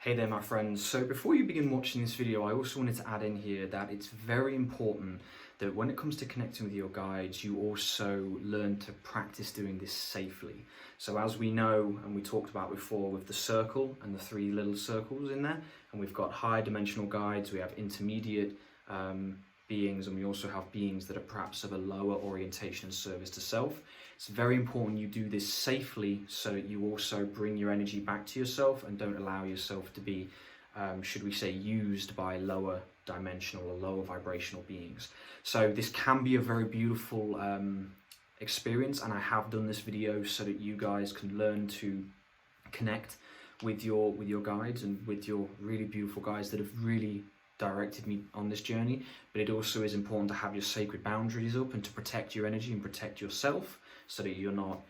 Hey there my friends, so before you begin watching this video I also wanted to add in here that it's very important that when it comes to connecting with your guides you also learn to practice doing this safely. So as we know and we talked about before with the circle and the three little circles in there, and we've got high dimensional guides, we have intermediate beings, and we also have beings that are perhaps of a lower orientation and service to self. It's very important you do this safely so that you also bring your energy back to yourself and don't allow yourself to be, should we say, used by lower dimensional or lower vibrational beings. So this can be a very beautiful experience, and I have done this video so that you guys can learn to connect with your guides and with your really beautiful guides that have really directed me on this journey. But it also is important to have your sacred boundaries up and to protect your energy and protect yourself so that you're not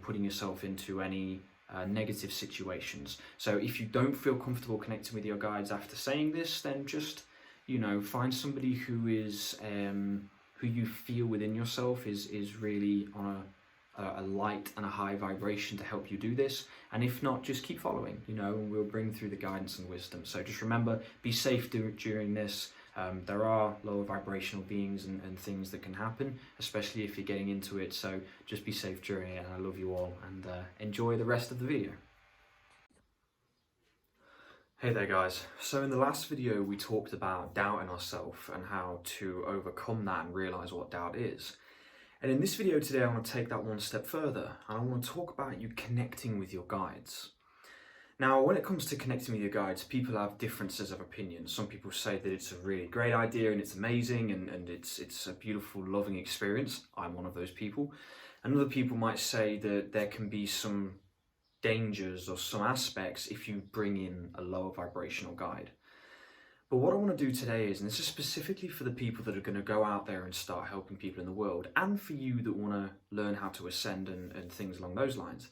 putting yourself into any negative situations. So if you don't feel comfortable connecting with your guides after saying this, then just, you know, find somebody who is who you feel within yourself is really on a light and a high vibration to help you do this. And if not, just keep following, you know, and we'll bring through the guidance and wisdom. So just remember, be safe during this. There are lower vibrational beings and things that can happen, especially if you're getting into it. So just be safe during it, and I love you all, and enjoy the rest of the video. Hey there guys, so in the last video we talked about doubt in ourselves and how to overcome that and realise what doubt is. And in this video today I want to take that one step further, and I want to talk about you connecting with your guides. Now when it comes to connecting with your guides, people have differences of opinion. Some people say that it's a really great idea and it's amazing and it's a beautiful, loving experience. I'm one of those people. And other people might say that there can be some dangers or some aspects if you bring in a lower vibrational guide. But what I want to do today is, and this is specifically for the people that are going to go out there and start helping people in the world, and for you that want to learn how to ascend and things along those lines.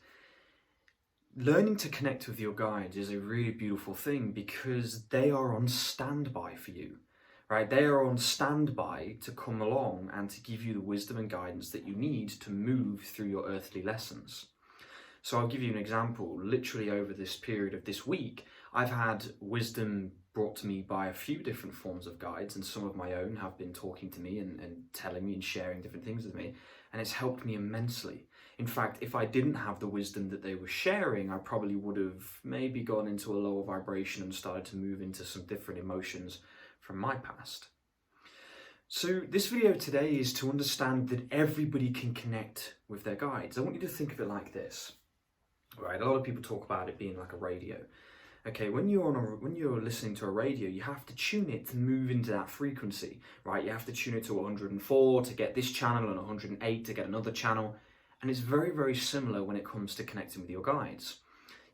Learning to connect with your guides is a really beautiful thing because they are on standby for you, right? They are on standby to come along and to give you the wisdom and guidance that you need to move through your earthly lessons. So I'll give you an example. Literally over this period of this week, I've had wisdom brought to me by a few different forms of guides, and some of my own have been talking to me and telling me and sharing different things with me, and it's helped me immensely. In fact, if I didn't have the wisdom that they were sharing, I probably would have maybe gone into a lower vibration and started to move into some different emotions from my past. So this video today is to understand that everybody can connect with their guides. I want you to think of it like this, right? A lot of people talk about it being like a radio. Okay, when you're listening to a radio, you have to tune it to move into that frequency, right? You have to tune it to 104 to get this channel and 108 to get another channel. And it's very, very similar when it comes to connecting with your guides.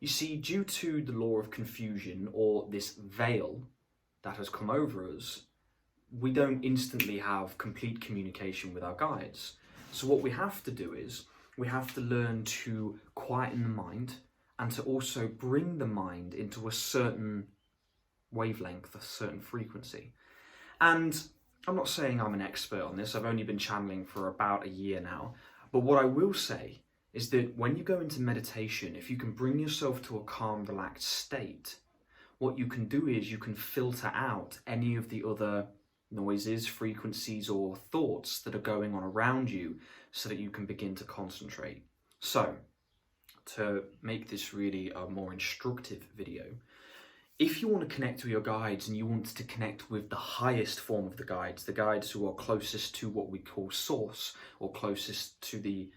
You see, due to the law of confusion, or this veil that has come over us, we don't instantly have complete communication with our guides. So what we have to do is, we have to learn to quieten the mind and to also bring the mind into a certain wavelength, a certain frequency. And I'm not saying I'm an expert on this, I've only been channeling for about a year now, but what I will say is that when you go into meditation, if you can bring yourself to a calm, relaxed state, what you can do is you can filter out any of the other noises, frequencies, or thoughts that are going on around you so that you can begin to concentrate. So, to make this really a more instructive video, if you want to connect with your guides and you want to connect with the highest form of the guides who are closest to what we call source, or closest to the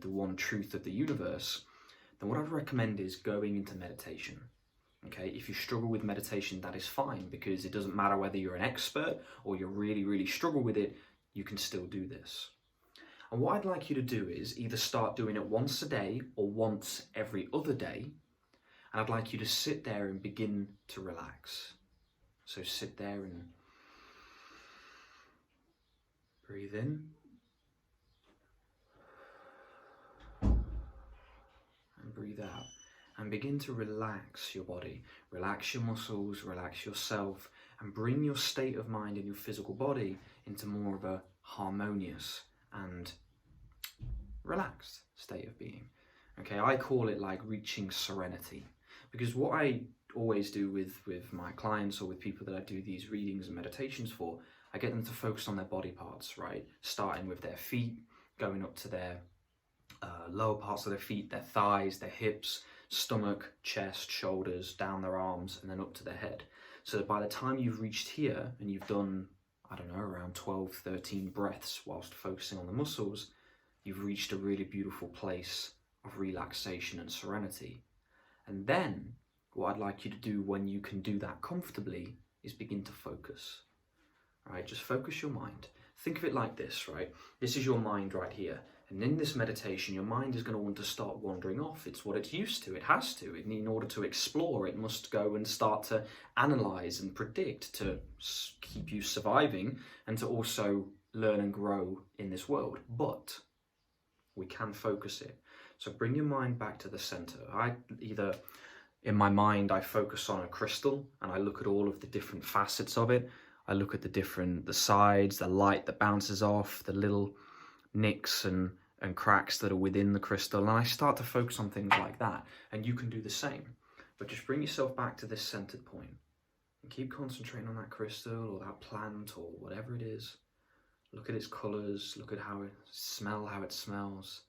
one truth of the universe, then what I'd recommend is going into meditation. Okay, if you struggle with meditation, that is fine, because it doesn't matter whether you're an expert or you really struggle with it, you can still do this. And what I'd like you to do is either start doing it once a day or once every other day. And I'd like you to sit there and begin to relax. So sit there and breathe in. And breathe out. And begin to relax your body. Relax your muscles, relax yourself, and bring your state of mind and your physical body into more of a harmonious and relaxed state of being. Okay, I call it like reaching serenity, because what I always do with my clients or with people that I do these readings and meditations for, I get them to focus on their body parts, right? Starting with their feet, going up to their lower parts of their feet, their thighs, their hips, stomach, chest, shoulders, down their arms, and then up to their head. So that by the time you've reached here and you've done, I don't know, around 12, 13 breaths whilst focusing on the muscles, you've reached a really beautiful place of relaxation and serenity. And then what I'd like you to do when you can do that comfortably is begin to focus. Right? Just focus your mind. Think of it like this, right? This is your mind right here. And in this meditation, your mind is going to want to start wandering off. It's what it's used to. It has to. In order to explore, it must go and start to analyze and predict to keep you surviving and to also learn and grow in this world. But we can focus it. So bring your mind back to the center. In my mind, I focus on a crystal and I look at all of the different facets of it. I look at the sides, the light that bounces off, the little nicks and cracks that are within the crystal, and I start to focus on things like that. And you can do the same, but just bring yourself back to this centered point and keep concentrating on that crystal or that plant or whatever it is. Look at its colors, look at how it smells,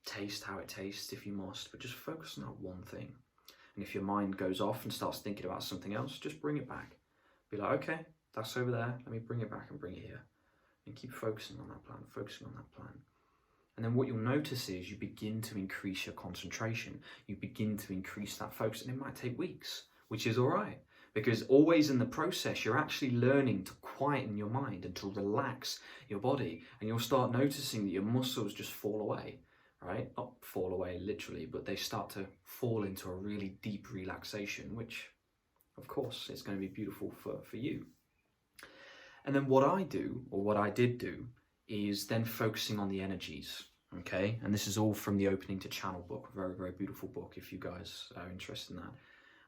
taste how it tastes if you must, but just focus on that one thing. And if your mind goes off and starts thinking about something else, just bring it back. Be like, okay, that's over there, let me bring it back and bring it here. And keep focusing on that plant, focusing on that plant. And then what you'll notice is you begin to increase your concentration. You begin to increase that focus, and it might take weeks, which is all right. Because always in the process, you're actually learning to quieten your mind and to relax your body. And you'll start noticing that your muscles just fall away, right? Not fall away literally, but they start to fall into a really deep relaxation, which of course is going to be beautiful for you. And then what I do, or what I did do, is then focusing on the energies, okay? And this is all from the Opening to Channel book, a very, very beautiful book if you guys are interested in that.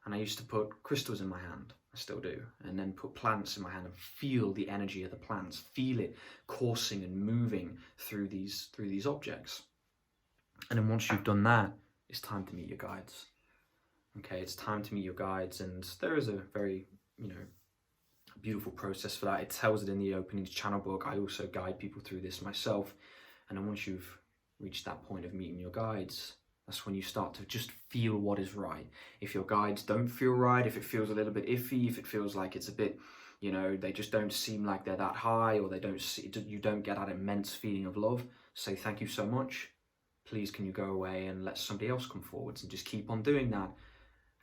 And I used to put crystals in my hand, I still do, and then put plants in my hand and feel the energy of the plants, feel it coursing and moving through these objects. And then once you've done that, it's time to meet your guides. Okay, it's time to meet your guides, and there is a very, beautiful process for that. It tells it in the Opening to Channel book. I also guide people through this myself. And then once you've reached that point of meeting your guides, that's when you start to just feel what is right. If your guides don't feel right, if it feels a little bit iffy, if it feels like it's a bit, they just don't seem like they're that high, or you don't get that immense feeling of love, say thank you so much. Please can you go away and let somebody else come forwards, and just keep on doing that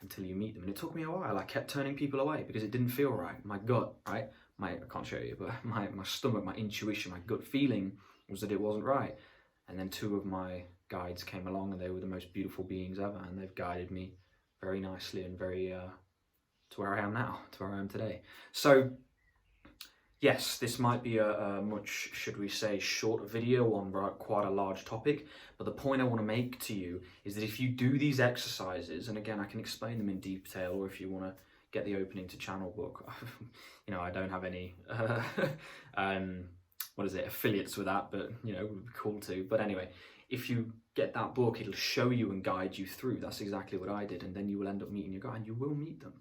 until you meet them. And it took me a while. I kept turning people away because it didn't feel right. My gut, right? I can't show you, but my stomach, my intuition, my gut feeling was that it wasn't right. And then two of my guides came along, and they were the most beautiful beings ever, and they've guided me very nicely and very to where I am now, to where I am today. So yes, this might be a much, should we say, short video on quite a large topic, but the point I want to make to you is that if you do these exercises, and again, I can explain them in detail, or if you want to get the Opening to Channel book, I don't have any, affiliates with that, but, it would be cool to. But anyway, if you get that book, it'll show you and guide you through. That's exactly what I did, and then you will end up meeting your guide, and you will meet them.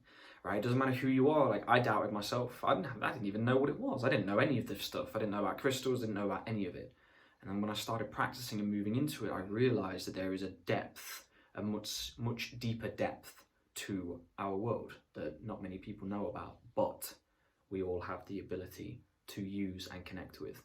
Right? It doesn't matter who you are. Like, I doubted myself. I didn't even know what it was. I didn't know any of this stuff. I didn't know about crystals, didn't know about any of it. And then when I started practicing and moving into it, I realized that there is a depth, a much, much deeper depth to our world that not many people know about, but we all have the ability to use and connect with.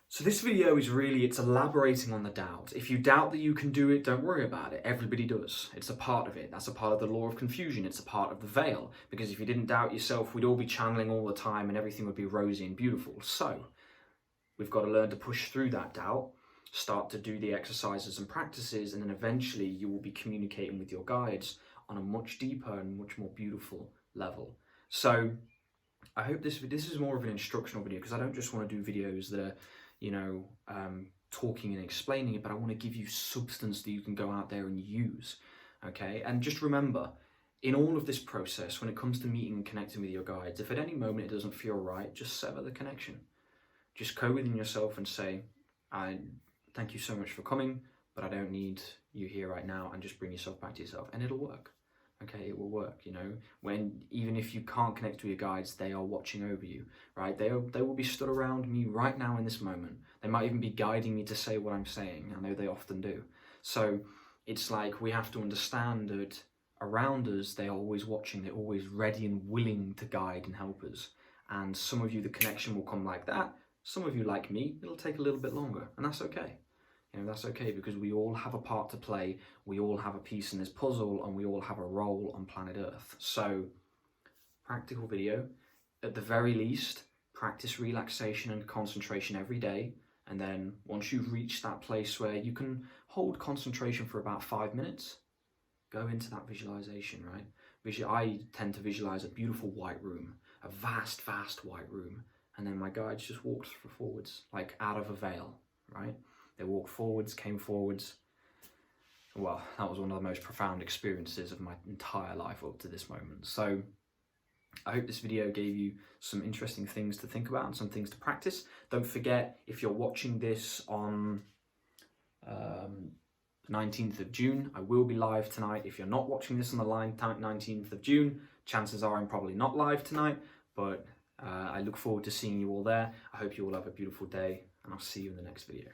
So this video is it's elaborating on the doubt. If you doubt that you can do it, don't worry about it. Everybody does. It's a part of it. That's a part of the law of confusion. It's a part of the veil. Because if you didn't doubt yourself, we'd all be channeling all the time and everything would be rosy and beautiful. So we've got to learn to push through that doubt, start to do the exercises and practices, and then eventually you will be communicating with your guides on a much deeper and much more beautiful level. So I hope this is more of an instructional video, because I don't just want to do videos that are talking and explaining it, but I want to give you substance that you can go out there and use, okay? And just remember, in all of this process, when it comes to meeting and connecting with your guides, if at any moment it doesn't feel right, just sever the connection. Just go within yourself and say, I thank you so much for coming, but I don't need you here right now, and just bring yourself back to yourself, and it'll work. Okay, it will work, you know, when even if you can't connect with your guides, they are watching over you, right? They will be stood around me right now in this moment. They might even be guiding me to say what I'm saying. I know they often do. So it's like we have to understand that around us, they are always watching, they're always ready and willing to guide and help us. And some of you, the connection will come like that. Some of you, like me, it'll take a little bit longer, and that's okay. You know, that's okay, because we all have a part to play, we all have a piece in this puzzle, and we all have a role on planet Earth. So, practical video. At the very least, practice relaxation and concentration every day, and then once you've reached that place where you can hold concentration for about 5 minutes, go into that visualization, right? I tend to visualize a beautiful white room, a vast, vast white room, and then my guides just walked forwards, like out of a veil, right? They walked forwards, came forwards. Well, that was one of the most profound experiences of my entire life up to this moment. So I hope this video gave you some interesting things to think about and some things to practice. Don't forget, if you're watching this on 19th of June, I will be live tonight. If you're not watching this on the 19th of June, chances are I'm probably not live tonight, but I look forward to seeing you all there. I hope you all have a beautiful day, and I'll see you in the next video.